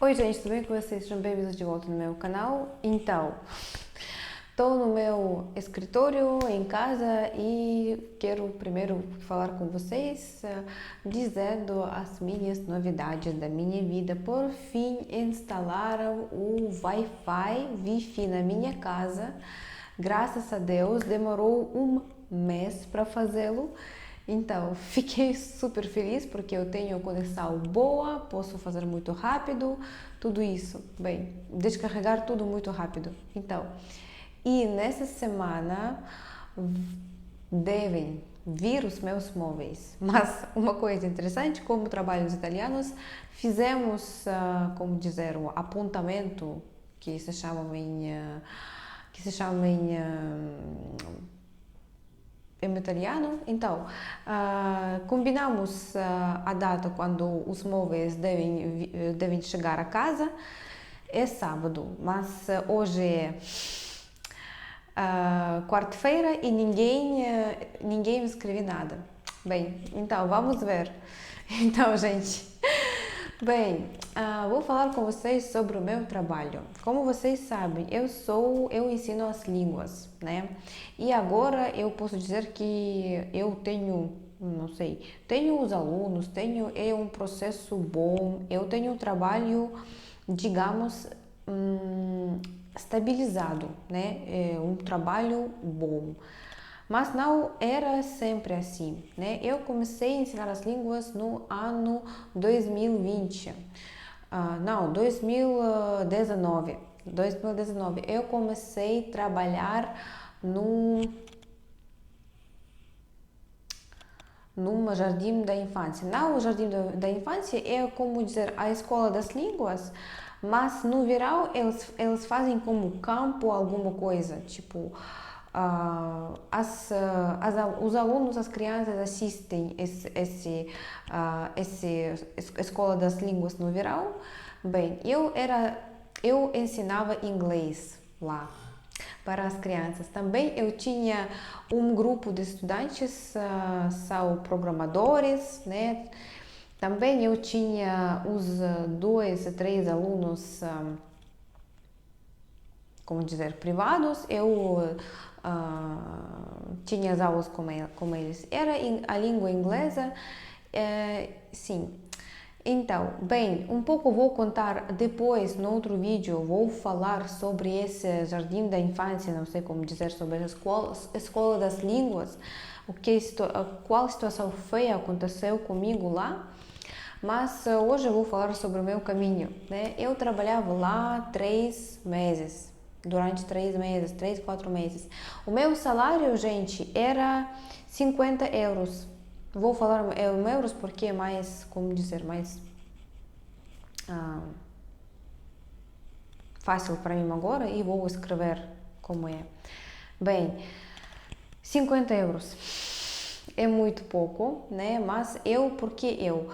Oi gente, tudo bem com vocês? Sejam bem-vindos de volta no meu canal. Então, estou no meu escritório em casa e quero primeiro falar com vocês, dizendo as minhas novidades da minha vida. Por fim, instalaram o Wi-Fi na minha casa. Graças a Deus, demorou um mês para fazê-lo. Então, fiquei super feliz porque eu tenho conexão boa, posso fazer muito rápido, tudo isso. Bem, descarregar tudo muito rápido. Então, e nessa semana devem vir os meus móveis. Mas uma coisa interessante, como trabalho os italianos, fizemos, como dizer, um apontamento que se chama em italiano. Então, combinamos a data quando os móveis devem chegar a casa. É sábado, mas hoje é quarta-feira e ninguém me escreveu nada. Bem, então vamos ver. Então, gente, bem, vou falar com vocês sobre o meu trabalho. Como vocês sabem, eu ensino as línguas, né? E agora eu posso dizer que eu tenho, não sei, tenho os alunos, é um processo bom, eu tenho um trabalho, digamos, estabilizado, né? É um trabalho bom. Mas não era sempre assim, né? Eu comecei a ensinar as línguas no ano 2020. Não, 2019. 2019 eu comecei a trabalhar num jardim da infância. Não, o jardim da infância é como dizer a escola das línguas, mas no verão eles fazem como campo alguma coisa, tipo os alunos, as crianças assistem esse escola das línguas no verão. Bem, eu ensinava inglês lá para as crianças. Também eu tinha um grupo de estudantes, são programadores, né? Também eu tinha os 2 a 3 alunos, como dizer, privados. Eu tinha as aulas com eles. Era a língua inglesa, sim. Então, bem, um pouco vou contar depois, no outro vídeo, vou falar sobre esse jardim da infância, não sei como dizer, sobre a escola das línguas, qual situação feia aconteceu comigo lá. Mas hoje eu vou falar sobre o meu caminho, né? Eu trabalhava lá 3 meses, durante 3 meses, 3, 4 meses. O meu salário, gente, era 50 euros. Vou falar em euros porque é mais, como dizer, mais fácil para mim agora, e vou escrever como é. Bem, 50 euros é muito pouco, né? Mas porque eu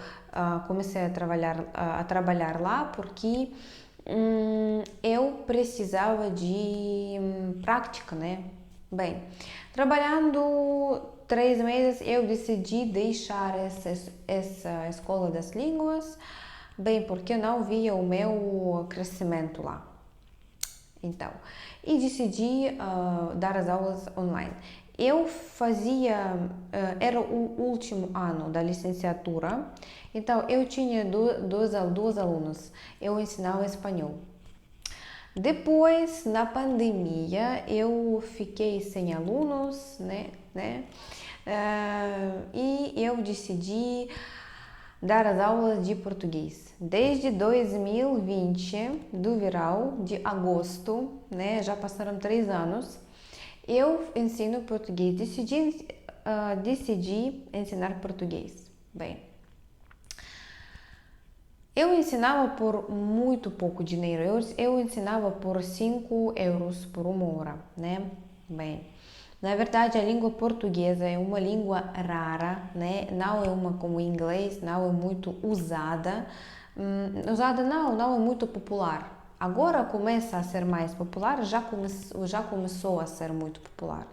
comecei a trabalhar lá porque eu precisava de prática, né? Bem, trabalhando 3 meses, eu decidi deixar essa escola das línguas, bem, porque eu não via o meu crescimento lá. Então, e decidi dar as aulas online. Eu fazia, era o último ano da licenciatura, então eu tinha dois alunos, eu ensinava espanhol. Depois, na pandemia, eu fiquei sem alunos, né? E eu decidi dar as aulas de português. Desde 2020, do verão, de agosto, né? Já passaram 3 anos. Eu ensino português. Decidi ensinar português. Bem, eu ensinava por muito pouco dinheiro. Eu ensinava por 5 euros por 1 hora, né? Bem, na verdade, a língua portuguesa é uma língua rara, né? Não é uma como o inglês, não é muito usada. Não é muito popular. Agora começa a ser mais popular, já começou a ser muito popular,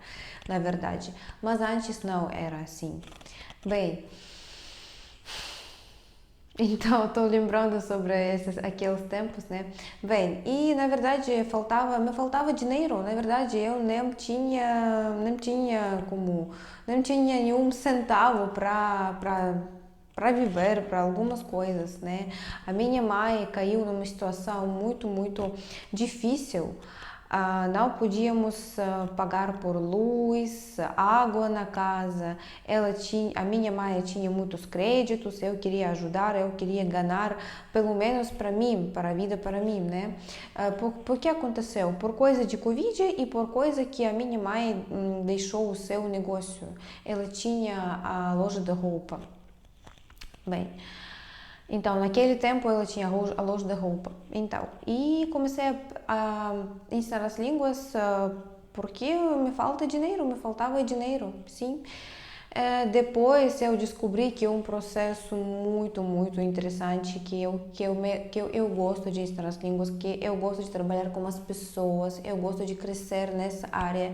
na verdade. Mas antes não era assim. Bem, Então, estou lembrando sobre aqueles tempos, né? Bem, e na verdade me faltava dinheiro. Na verdade, eu não tinha nenhum centavo para viver, para algumas coisas, né? A minha mãe caiu numa situação muito difícil. Não podíamos pagar por luz, água na casa. A minha mãe tinha muitos créditos. Eu queria ajudar, eu queria ganhar, pelo menos para mim, para a vida para mim, né? Por que aconteceu? Por coisa de Covid e por coisa que a minha mãe deixou o seu negócio. Ela tinha a loja de roupa. Bem, então naquele tempo ela tinha a loja de roupa. Então, e comecei a ensinar as línguas porque me faltava dinheiro, sim. Depois eu descobri que é um processo muito interessante, que eu gosto de ensinar as línguas, que eu gosto de trabalhar com as pessoas, eu gosto de crescer nessa área.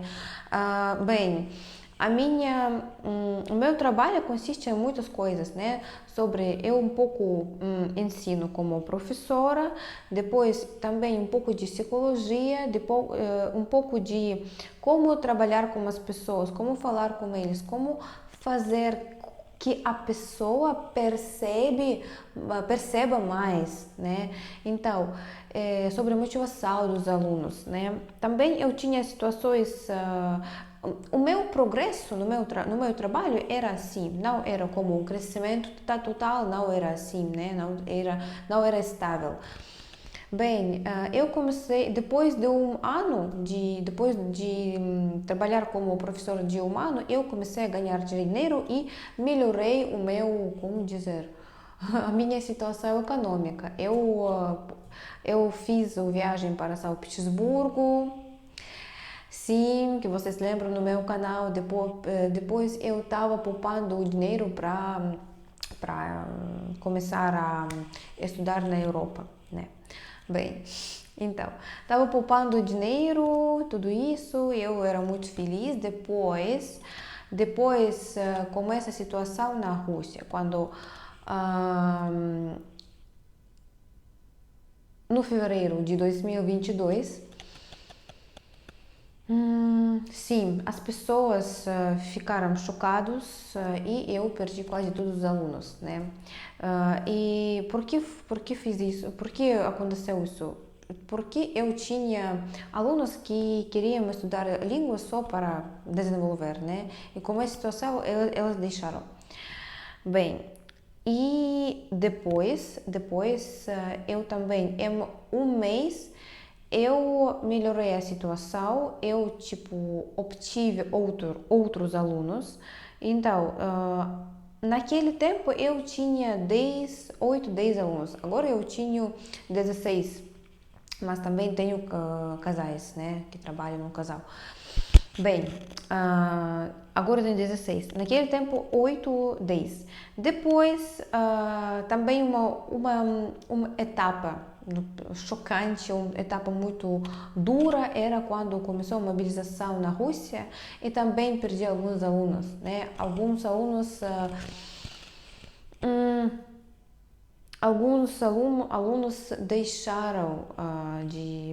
Bem, o meu trabalho consiste em muitas coisas, né? Eu um pouco ensino como professora, depois também um pouco de psicologia, depois um pouco de como trabalhar com as pessoas, como falar com eles, como fazer que a pessoa perceba mais, né? Então, sobre a motivação dos alunos, né? Também eu tinha situações, o meu progresso no meu trabalho era assim, não era como um crescimento total, não era assim, né? Não era estável. Bem, eu comecei depois de depois de trabalhar como professora de humano, eu comecei a ganhar dinheiro e melhorei como dizer, a minha situação econômica. Eu fiz a viagem para São Petersburgo. Sim, que vocês lembram no meu canal. Depois eu estava poupando o dinheiro para começar a estudar na Europa, né? Bem, então, estava poupando dinheiro, tudo isso, eu era muito feliz. Depois começa a situação na Rússia, quando no fevereiro de 2022, sim, as pessoas ficaram chocadas e eu perdi quase todos os alunos, né? E por que fiz isso? Por que aconteceu isso? Porque eu tinha alunos que queriam estudar línguas só para desenvolver, né? E com essa situação elas deixaram. Bem, e depois eu também, em um mês, eu melhorei a situação, eu obtive outros alunos. Então, naquele tempo eu tinha 8, 10 alunos. Agora eu tenho 16, mas também tenho casais, né, que trabalham no casal. Bem, agora eu tenho 16. Naquele tempo, 8, 10. Depois, também uma etapa chocante, uma etapa muito dura era quando começou a mobilização na Rússia e também perdi alguns alunos, né? Alguns alunos deixaram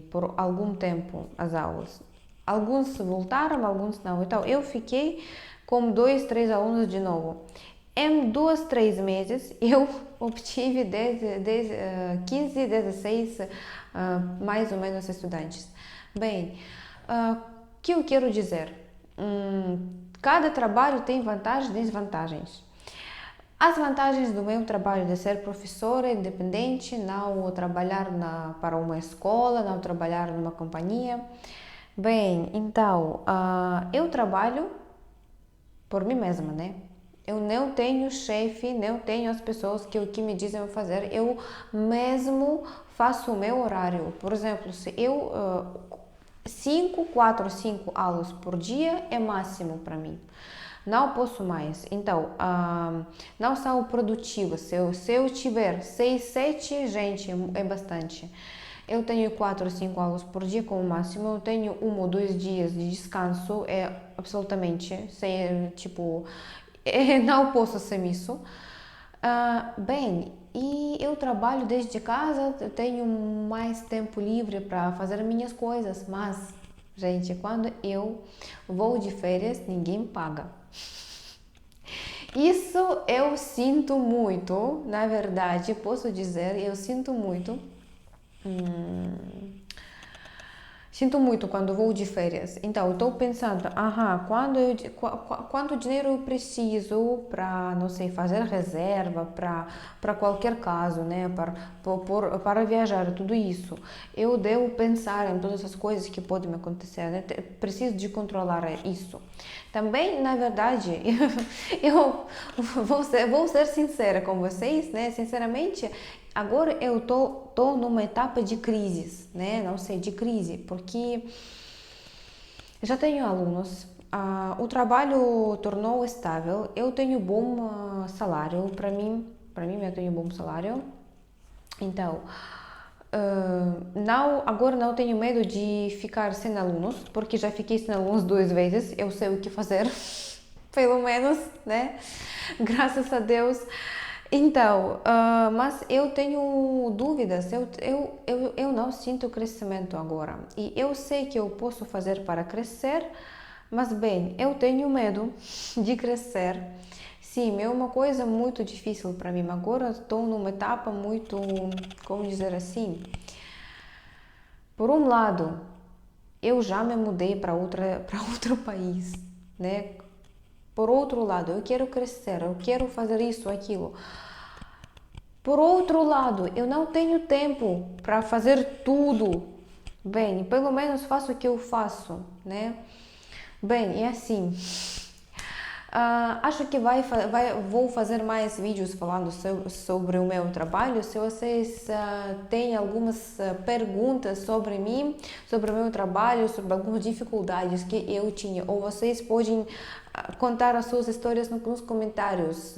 por algum tempo as aulas. Alguns voltaram, alguns não. Então, eu fiquei com 2, 3 alunos de novo. Em 2, 3 meses, eu obtive 15, 16, mais ou menos estudantes. Bem, o que eu quero dizer? Cada trabalho tem vantagens e desvantagens. As vantagens do meu trabalho de ser professora independente, não trabalhar para uma escola, não trabalhar numa companhia. Bem, então, eu trabalho por mim mesma, né? Eu não tenho chefe, não tenho as pessoas que me dizem fazer. Eu mesmo faço o meu horário. Por exemplo, se eu 4, 5 aulas por dia é máximo para mim. Não posso mais. Então, não sou produtiva. Se eu tiver 6, 7, gente, é bastante. Eu tenho 4 ou 5 aulas por dia como máximo. Eu tenho 1 ou 2 dias de descanso. É absolutamente, não posso sem isso. Bem, e eu trabalho desde casa, eu tenho mais tempo livre para fazer minhas coisas, mas, gente, quando eu vou de férias, ninguém paga. Isso eu sinto muito, na verdade, posso dizer, eu sinto muito. Sinto muito quando vou de férias. Então, eu estou pensando, quanto dinheiro eu preciso para, não sei, fazer reserva para qualquer caso, né? Para viajar, tudo isso. Eu devo pensar em todas as coisas que podem me acontecer, né? Preciso de controlar isso. Também, na verdade, eu vou ser sincera com vocês, né? Sinceramente, agora eu tô numa etapa de crise, né? Não sei, de crise, porque já tenho alunos, o trabalho tornou estável, eu tenho bom salário para mim eu tenho bom salário, então agora não tenho medo de ficar sem alunos, porque já fiquei sem alunos 2 vezes, eu sei o que fazer, pelo menos, né? Graças a Deus. Então, mas eu tenho dúvidas, eu não sinto crescimento agora. E eu sei que eu posso fazer para crescer, mas bem, eu tenho medo de crescer. Sim, é uma coisa muito difícil para mim. Agora estou numa etapa muito, como dizer assim, por um lado, eu já me mudei para outro país, né? Por outro lado, eu quero crescer, eu quero fazer isso, aquilo. Por outro lado, eu não tenho tempo para fazer tudo. Bem, pelo menos faço o que eu faço, né? Bem, é assim. Acho que vou fazer mais vídeos falando sobre o meu trabalho. Se vocês têm algumas perguntas sobre mim, sobre o meu trabalho, sobre algumas dificuldades que eu tinha, ou vocês podem contar as suas histórias nos comentários,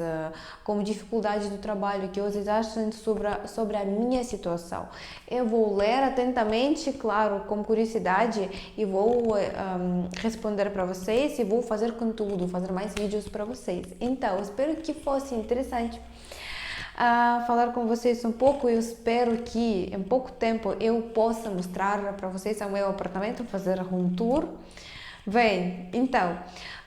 como dificuldades do trabalho, que vocês acham sobre a minha situação. Eu vou ler atentamente, claro, com curiosidade, e vou responder para vocês e vou fazer conteúdo, fazer mais vídeos para vocês. Então, espero que fosse interessante falar com vocês um pouco. Eu espero que em pouco tempo eu possa mostrar para vocês o meu apartamento, fazer um tour. Bem, então,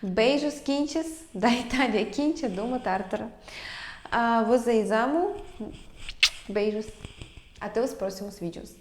beijos quentes da Itália quente, do uma tártara. Vocês amo. Beijos. Até os próximos vídeos.